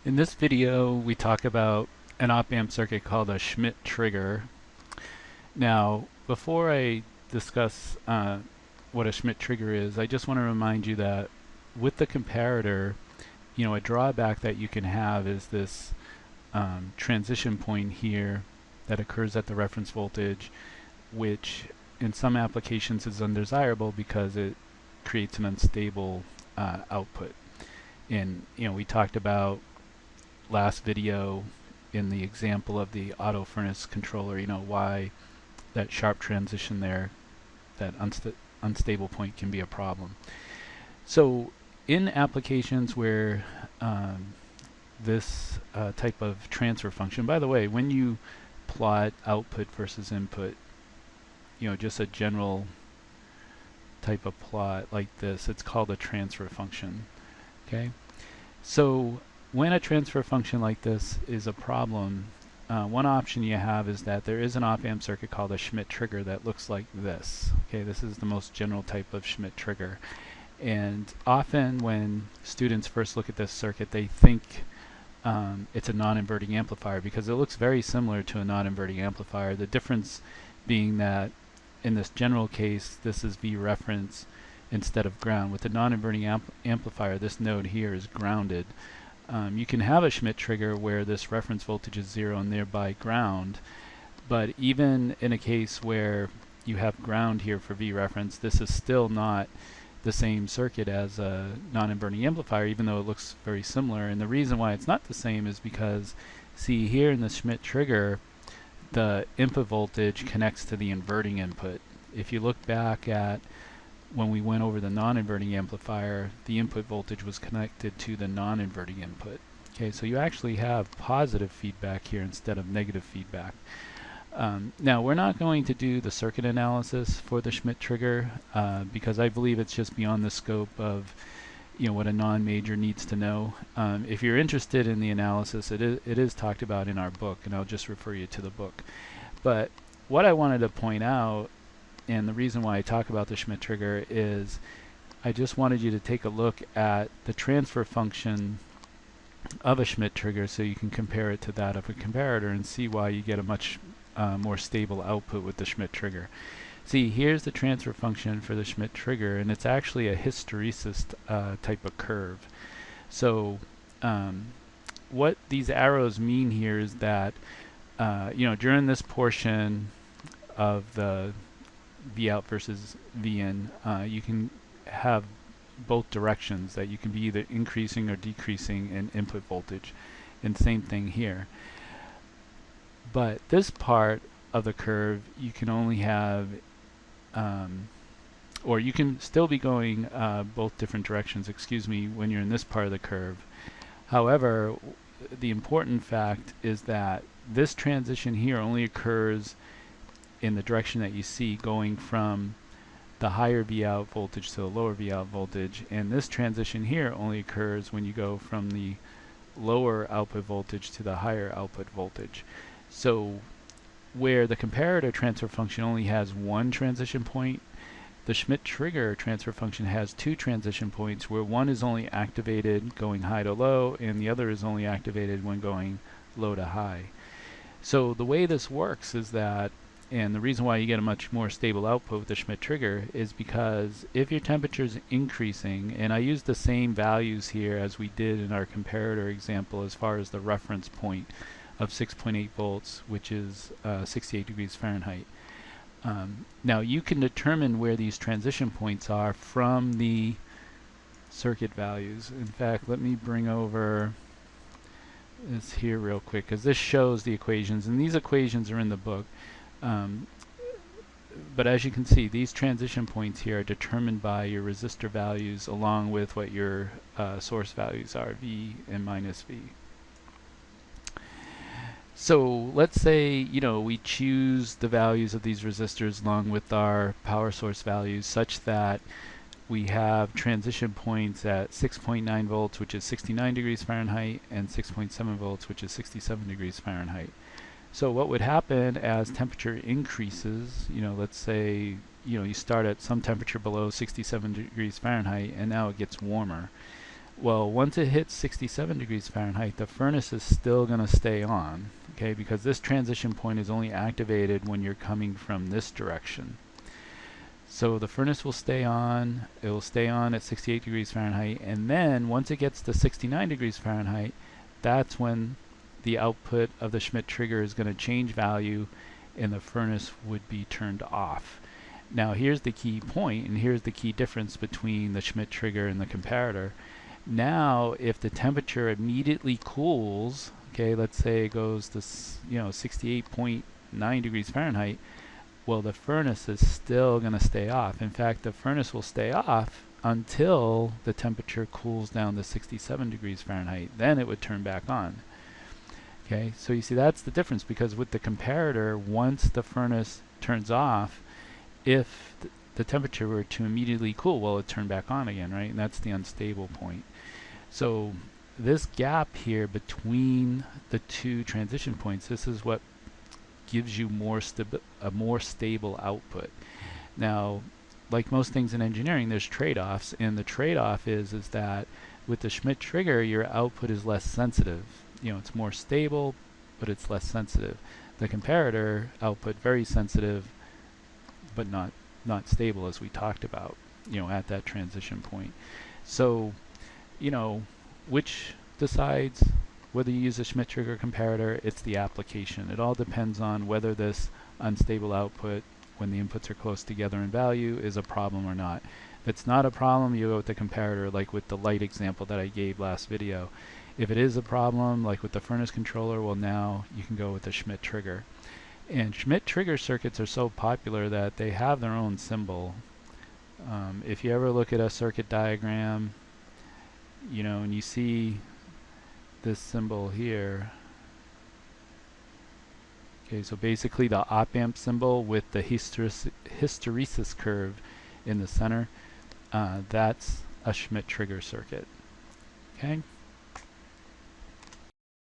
In this video, we talk about an op-amp circuit called a Schmitt Trigger. Now, before I discuss what a Schmitt Trigger is, I just want to remind you that with the comparator, a drawback that you can have is this transition point here that occurs at the reference voltage, which in some applications is undesirable because it creates an unstable output. And we talked about last video in the example of the auto furnace controller, why that sharp transition there, that unstable point can be a problem. So in applications where this type of transfer function, by the way, when you plot output versus input, just a general type of plot like this, it's called a transfer function. Okay, so when a transfer function like this is a problem, one option you have is that there is an op-amp circuit called a Schmitt Trigger that looks like this. Okay, this is the most general type of Schmitt Trigger. And often when students first look at this circuit, they think it's a non-inverting amplifier because it looks very similar to a non-inverting amplifier. The difference being that in this general case, this is V reference instead of ground. With the non-inverting amplifier, this node here is grounded. You can have a Schmitt trigger where this reference voltage is 0 and thereby ground, but even in a case where you have ground here for V reference, this is still not the same circuit as a non-inverting amplifier, even though it looks very similar. And the reason why it's not the same is because, see here in the Schmitt trigger, the input voltage connects to the inverting input. If you look back at when we went over the non-inverting amplifier, the input voltage was connected to the non-inverting input. Okay, so you actually have positive feedback here instead of negative feedback. Now, we're not going to do the circuit analysis for the Schmitt trigger because I believe it's just beyond the scope of what a non-major needs to know. If you're interested in the analysis, it is talked about in our book, and I'll just refer you to the book. But what I wanted to point out, and the reason why I talk about the Schmitt trigger, is I just wanted you to take a look at the transfer function of a Schmitt trigger so you can compare it to that of a comparator and see why you get a much more stable output with the Schmitt trigger. See, here's the transfer function for the Schmitt trigger, and it's actually a hysteresis type of curve. So what these arrows mean here is that during this portion of the V out versus V in, you can have both directions, that you can be either increasing or decreasing in input voltage, and same thing here. But this part of the curve you can only have or you can still be going both different directions, when you're in this part of the curve. However, the important fact is that this transition here only occurs in the direction that you see, going from the higher V out voltage to the lower V out voltage, and this transition here only occurs when you go from the lower output voltage to the higher output voltage. So where the comparator transfer function only has one transition point, the Schmitt trigger transfer function has two transition points, where one is only activated going high to low and the other is only activated when going low to high. So the way this works is that, and the reason why you get a much more stable output with the Schmitt trigger, is because if your temperature is increasing, and I use the same values here as we did in our comparator example as far as the reference point of 6.8 volts, which is 68 degrees Fahrenheit. Now you can determine where these transition points are from the circuit values. In fact, let me bring over this here real quick, because this shows the equations, and these equations are in the book. But as you can see, these transition points here are determined by your resistor values along with what your source values are, V and minus V. So let's say we choose the values of these resistors along with our power source values such that we have transition points at 6.9 volts, which is 69 degrees Fahrenheit, and 6.7 volts, which is 67 degrees Fahrenheit. So what would happen as temperature increases, let's say you start at some temperature below 67 degrees Fahrenheit and now it gets warmer. Well, once it hits 67 degrees Fahrenheit, the furnace is still going to stay on, okay, because this transition point is only activated when you're coming from this direction. So the furnace will stay on, it will stay on at 68 degrees Fahrenheit, and then once it gets to 69 degrees Fahrenheit, that's when the output of the Schmitt trigger is going to change value and the furnace would be turned off. Now here's the key point, and here's the key difference between the Schmitt trigger and the comparator. Now if the temperature immediately cools, okay, let's say it goes to 68.9 degrees Fahrenheit, well, the furnace is still going to stay off. In fact, the furnace will stay off until the temperature cools down to 67 degrees Fahrenheit. Then it would turn back on. Okay, so you see that's the difference, because with the comparator, once the furnace turns off, if the temperature were to immediately cool, well, it turned back on again, right? And that's the unstable point. So this gap here between the two transition points, this is what gives you a more stable output. Now, like most things in engineering, there's trade-offs, and the trade-off is that with the Schmitt trigger, your output is less sensitive. It's more stable, but it's less sensitive. The comparator output very sensitive, but not stable, as we talked about, at that transition point. So, which decides whether you use a Schmitt trigger comparator? It's the application. It all depends on whether this unstable output, when the inputs are close together in value, is a problem or not. If it's not a problem, you go with the comparator, like with the light example that I gave last video. If it is a problem, like with the furnace controller, well, now you can go with the Schmitt trigger. And Schmitt trigger circuits are so popular that they have their own symbol. If you ever look at a circuit diagram, and you see this symbol here. Okay, so basically the op-amp symbol with the hysteresis curve in the center, that's a Schmitt trigger circuit. Okay.